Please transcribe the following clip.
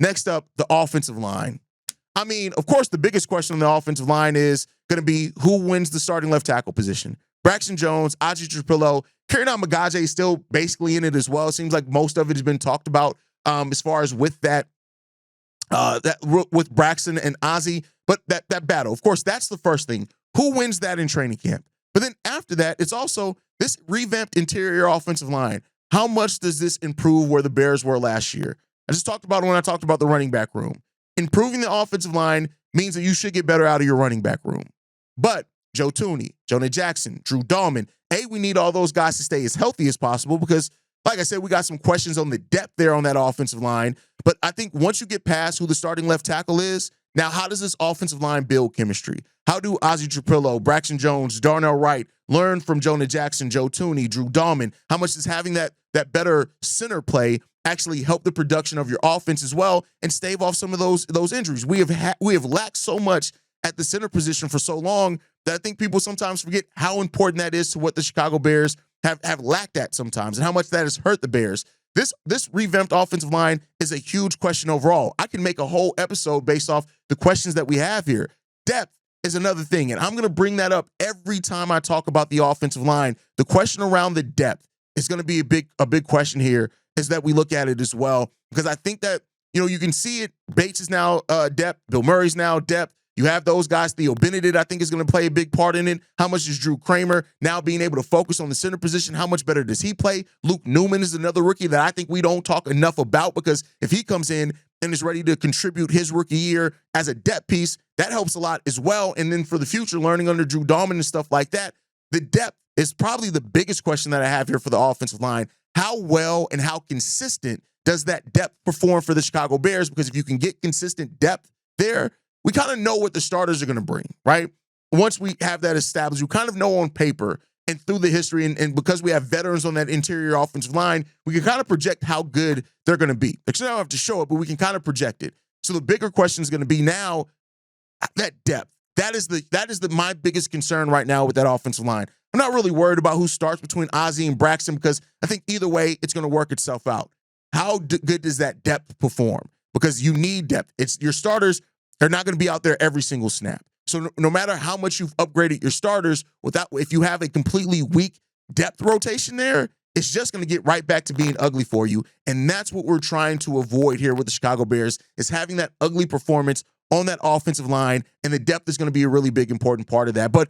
Next up, the offensive line. I mean, of course, the biggest question on the offensive line is going to be who wins the starting left tackle position. Braxton Jones, Aji Trapillo, Kieran Magaje is still basically in it as well. It seems like most of it has been talked about as far as with that with Braxton and Ozzy. But that battle, of course, that's the first thing. Who wins that in training camp? But then after that, it's also this revamped interior offensive line. How much does this improve where the Bears were last year? I just talked about it when I talked about the running back room. Improving the offensive line means that you should get better out of your running back room. But Joe Thuney, Jonah Jackson, Drew Dahlman, we need all those guys to stay as healthy as possible because, like I said, we got some questions on the depth there on that offensive line. But I think once you get past who the starting left tackle is, now how does this offensive line build chemistry? How do Ozzy Trapillo, Braxton Jones, Darnell Wright learn from Jonah Jackson, Joe Thuney, Drew Dahlman? How much does having that better center play actually help the production of your offense as well and stave off some of those injuries? We have lacked so much at the center position for so long that I think people sometimes forget how important that is to what the Chicago Bears have lacked at sometimes and how much that has hurt the Bears. This revamped offensive line is a huge question overall. I can make a whole episode based off the questions that we have here. Depth is another thing, and I'm going to bring that up every time I talk about the offensive line. The question around the depth is going to be a big question here, is that we look at it as well, because I think that, you can see it. Bates is now depth. Bill Murray's now depth. You have those guys. Theo Benedict, I think, is going to play a big part in it. How much is Drew Kramer now being able to focus on the center position? How much better does he play? Luke Newman is another rookie that I think we don't talk enough about, because if he comes in and is ready to contribute his rookie year as a depth piece, that helps a lot as well. And then for the future, learning under Drew Dahlman and stuff like that, the depth is probably the biggest question that I have here for the offensive line. How well and how consistent does that depth perform for the Chicago Bears? Because if you can get consistent depth there, we kind of know what the starters are going to bring, right? Once we have that established, we kind of know on paper and through the history, and because we have veterans on that interior offensive line, we can kind of project how good they're going to be. Actually, I don't have to show it, but we can kind of project it. So the bigger question is going to be now that depth. That is my biggest concern right now with that offensive line. I'm not really worried about who starts between Ozzy and Braxton, because I think either way, it's going to work itself out. How good does that depth perform? Because you need depth. It's your starters. They're not going to be out there every single snap. So no matter how much you've upgraded your starters, if you have a completely weak depth rotation there, it's just going to get right back to being ugly for you. And that's what we're trying to avoid here with the Chicago Bears, is having that ugly performance on that offensive line, and the depth is going to be a really big, important part of that. But